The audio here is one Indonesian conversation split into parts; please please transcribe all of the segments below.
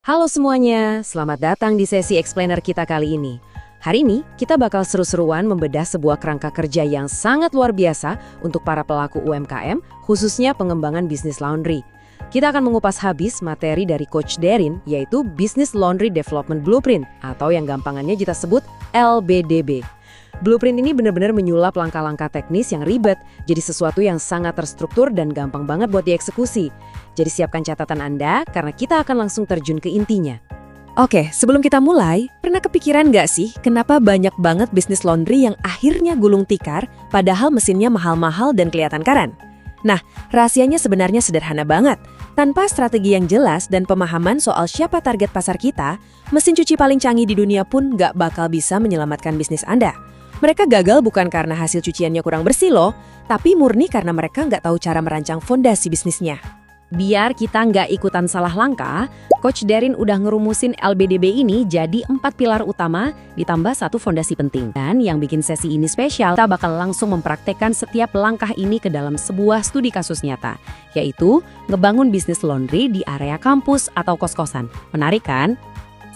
Halo semuanya, selamat datang di sesi explainer kita kali ini. Hari ini, kita bakal seru-seruan membedah sebuah kerangka kerja yang sangat luar biasa untuk para pelaku UMKM, khususnya pengembangan bisnis laundry. Kita akan mengupas habis materi dari Coach Darin, yaitu Business Laundry Development Blueprint, atau yang gampangannya kita sebut LBDB. Blueprint ini benar-benar menyulap langkah-langkah teknis yang ribet, jadi sesuatu yang sangat terstruktur dan gampang banget buat dieksekusi. Jadi siapkan catatan Anda, karena kita akan langsung terjun ke intinya. Oke, sebelum kita mulai, pernah kepikiran nggak sih kenapa banyak banget bisnis laundry yang akhirnya gulung tikar, padahal mesinnya mahal-mahal dan kelihatan keren? Nah, rahasianya sebenarnya sederhana banget. Tanpa strategi yang jelas dan pemahaman soal siapa target pasar kita, mesin cuci paling canggih di dunia pun nggak bakal bisa menyelamatkan bisnis Anda. Mereka gagal bukan karena hasil cuciannya kurang bersih loh, tapi murni karena mereka nggak tahu cara merancang fondasi bisnisnya. Biar kita nggak ikutan salah langkah, Coach Darin udah ngerumusin LBDB ini jadi 4 pilar utama ditambah 1 fondasi penting. Dan yang bikin sesi ini spesial, kita bakal langsung mempraktekkan setiap langkah ini ke dalam sebuah studi kasus nyata, yaitu ngebangun bisnis laundry di area kampus atau kos-kosan. Menarik kan?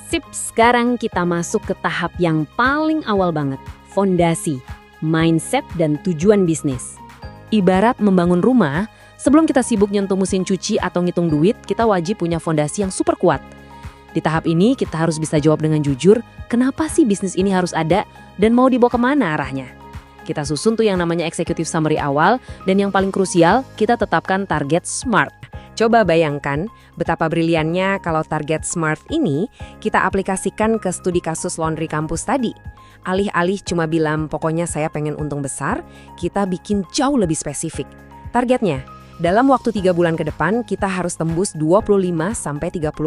Sip, sekarang kita masuk ke tahap yang paling awal banget. Fondasi, mindset, dan tujuan bisnis. Ibarat membangun rumah, sebelum kita sibuk nyentuh mesin cuci atau ngitung duit, kita wajib punya fondasi yang super kuat. Di tahap ini, kita harus bisa jawab dengan jujur, kenapa sih bisnis ini harus ada dan mau dibawa kemana arahnya. Kita susun tuh yang namanya executive summary awal, dan yang paling krusial, kita tetapkan target SMART. Coba bayangkan betapa briliannya kalau target SMART ini kita aplikasikan ke studi kasus laundry kampus tadi. Alih-alih cuma bilang pokoknya saya pengen untung besar, kita bikin jauh lebih spesifik. Targetnya, dalam waktu 3 bulan ke depan kita harus tembus 25-30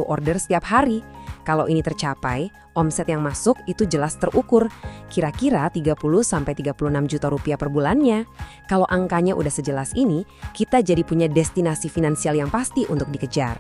order setiap hari. Kalau ini tercapai, omset yang masuk itu jelas terukur, kira-kira 30-36 juta rupiah per bulannya. Kalau angkanya udah sejelas ini, kita jadi punya destinasi finansial yang pasti untuk dikejar.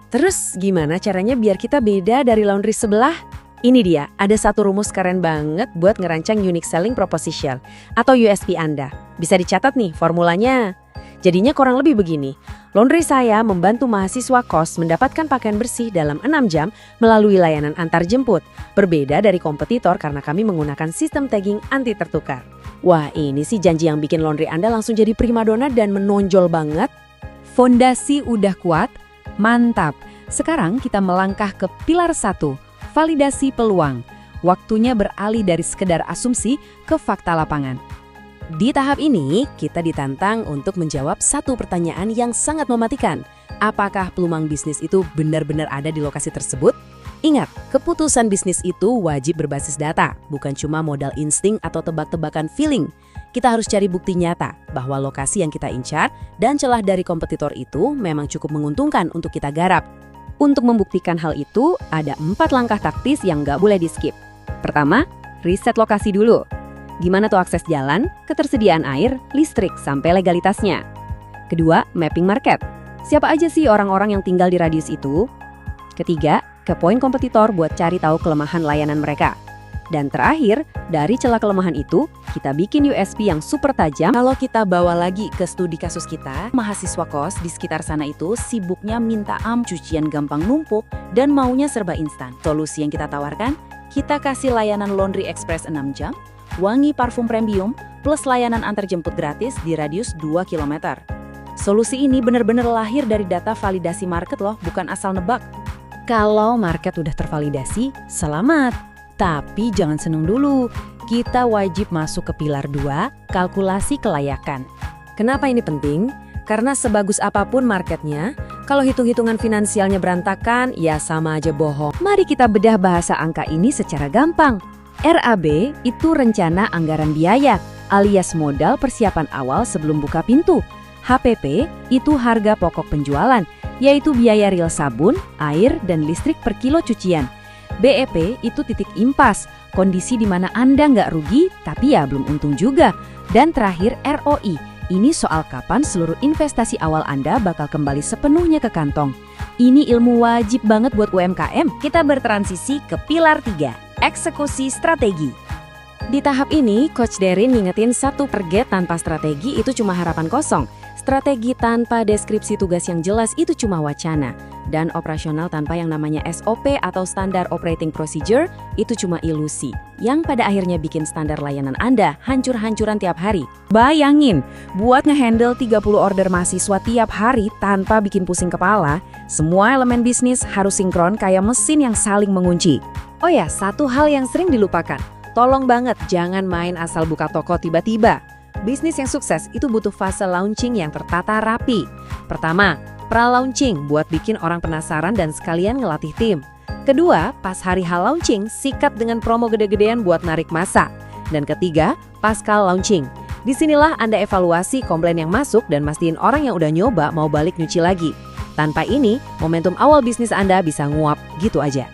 Terus gimana caranya biar kita beda dari laundry sebelah? Ini dia, ada satu rumus keren banget buat ngerancang unique selling proposition atau USP Anda. Bisa dicatat nih formulanya. Jadinya kurang lebih begini. Laundry saya membantu mahasiswa kos mendapatkan pakaian bersih dalam 6 jam melalui layanan antar jemput. Berbeda dari kompetitor karena kami menggunakan sistem tagging anti tertukar. Wah, ini sih janji yang bikin laundry Anda langsung jadi primadona dan menonjol banget. Fondasi udah kuat, mantap. Sekarang kita melangkah ke pilar 1. Validasi peluang. Waktunya beralih dari sekedar asumsi ke fakta lapangan. Di tahap ini, kita ditantang untuk menjawab satu pertanyaan yang sangat mematikan. Apakah peluang bisnis itu benar-benar ada di lokasi tersebut? Ingat, keputusan bisnis itu wajib berbasis data, bukan cuma modal insting atau tebak-tebakan feeling. Kita harus cari bukti nyata bahwa lokasi yang kita incar dan celah dari kompetitor itu memang cukup menguntungkan untuk kita garap. Untuk membuktikan hal itu, ada 4 langkah taktis yang nggak boleh di-skip. Pertama, riset lokasi dulu. Gimana tuh akses jalan, ketersediaan air, listrik, sampai legalitasnya. Kedua, mapping market. Siapa aja sih orang-orang yang tinggal di radius itu? Ketiga, ke poin kompetitor buat cari tahu kelemahan layanan mereka. Dan terakhir, dari celah kelemahan itu, kita bikin USP yang super tajam. Kalau kita bawa lagi ke studi kasus kita, mahasiswa kos di sekitar sana itu sibuknya minta cucian gampang numpuk dan maunya serba instan. Solusi yang kita tawarkan, kita kasih layanan laundry express 6 jam, wangi parfum premium, plus layanan antar jemput gratis di radius 2 km. Solusi ini benar-benar lahir dari data validasi market loh, bukan asal nebak. Kalau market udah tervalidasi, selamat. Tapi jangan seneng dulu, kita wajib masuk ke pilar 2, kalkulasi kelayakan. Kenapa ini penting? Karena sebagus apapun marketnya, kalau hitung-hitungan finansialnya berantakan, ya sama aja bohong. Mari kita bedah bahasa angka ini secara gampang. RAB itu rencana anggaran biaya, alias modal persiapan awal sebelum buka pintu. HPP itu harga pokok penjualan, yaitu biaya real sabun, air, dan listrik per kilo cucian. BEP itu titik impas, kondisi di mana Anda nggak rugi, tapi ya belum untung juga. Dan terakhir ROI, ini soal kapan seluruh investasi awal Anda bakal kembali sepenuhnya ke kantong. Ini ilmu wajib banget buat UMKM. Kita bertransisi ke pilar 3, eksekusi strategi. Di tahap ini, Coach Darin ngingetin satu target tanpa strategi itu cuma harapan kosong. Strategi tanpa deskripsi tugas yang jelas itu cuma wacana. Dan operasional tanpa yang namanya SOP atau Standard Operating Procedure itu cuma ilusi. Yang pada akhirnya bikin standar layanan Anda hancur-hancuran tiap hari. Bayangin, buat ngehandle 30 order mahasiswa tiap hari tanpa bikin pusing kepala, semua elemen bisnis harus sinkron kayak mesin yang saling mengunci. Oh ya, satu hal yang sering dilupakan. Tolong banget jangan main asal buka toko tiba-tiba. Bisnis yang sukses itu butuh fase launching yang tertata rapi. Pertama, pra-launching buat bikin orang penasaran dan sekalian ngelatih tim. Kedua, pas hari H launching, sikat dengan promo gede-gedean buat narik massa. Dan ketiga, pasca launching. Disinilah Anda evaluasi komplain yang masuk dan mastiin orang yang udah nyoba mau balik nyuci lagi. Tanpa ini, momentum awal bisnis Anda bisa nguap gitu aja.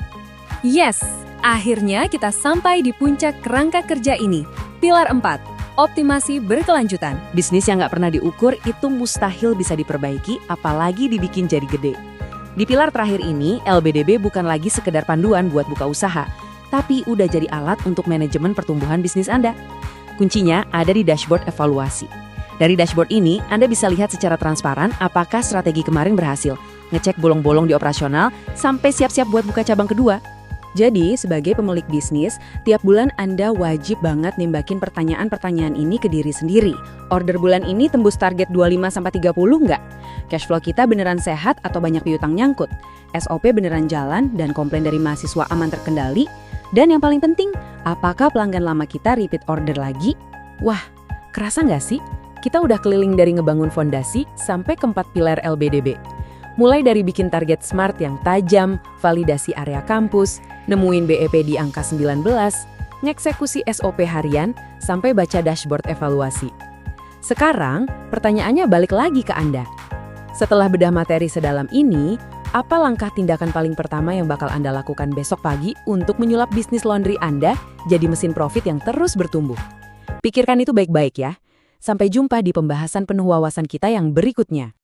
Yes, akhirnya kita sampai di puncak kerangka kerja ini. Pilar 4. Optimasi berkelanjutan. Bisnis yang nggak pernah diukur itu mustahil bisa diperbaiki, apalagi dibikin jadi gede. Di pilar terakhir ini, LBDB bukan lagi sekedar panduan buat buka usaha, tapi udah jadi alat untuk manajemen pertumbuhan bisnis Anda. Kuncinya ada di dashboard evaluasi. Dari dashboard ini, Anda bisa lihat secara transparan apakah strategi kemarin berhasil, ngecek bolong-bolong di operasional, sampai siap-siap buat buka cabang kedua. Jadi, sebagai pemilik bisnis, tiap bulan Anda wajib banget nimbakin pertanyaan-pertanyaan ini ke diri sendiri. Order bulan ini tembus target 25-30 nggak? Cash flow kita beneran sehat atau banyak piutang nyangkut? SOP beneran jalan dan komplain dari mahasiswa aman terkendali? Dan yang paling penting, apakah pelanggan lama kita repeat order lagi? Wah, kerasa nggak sih? Kita udah keliling dari ngebangun fondasi sampai ke 4 pilar LBDB. Mulai dari bikin target SMART yang tajam, validasi area kampus, nemuin BEP di angka 19, ngeksekusi SOP harian, sampai baca dashboard evaluasi. Sekarang, pertanyaannya balik lagi ke Anda. Setelah bedah materi sedalam ini, apa langkah tindakan paling pertama yang bakal Anda lakukan besok pagi untuk menyulap bisnis laundry Anda jadi mesin profit yang terus bertumbuh? Pikirkan itu baik-baik ya. Sampai jumpa di pembahasan penuh wawasan kita yang berikutnya.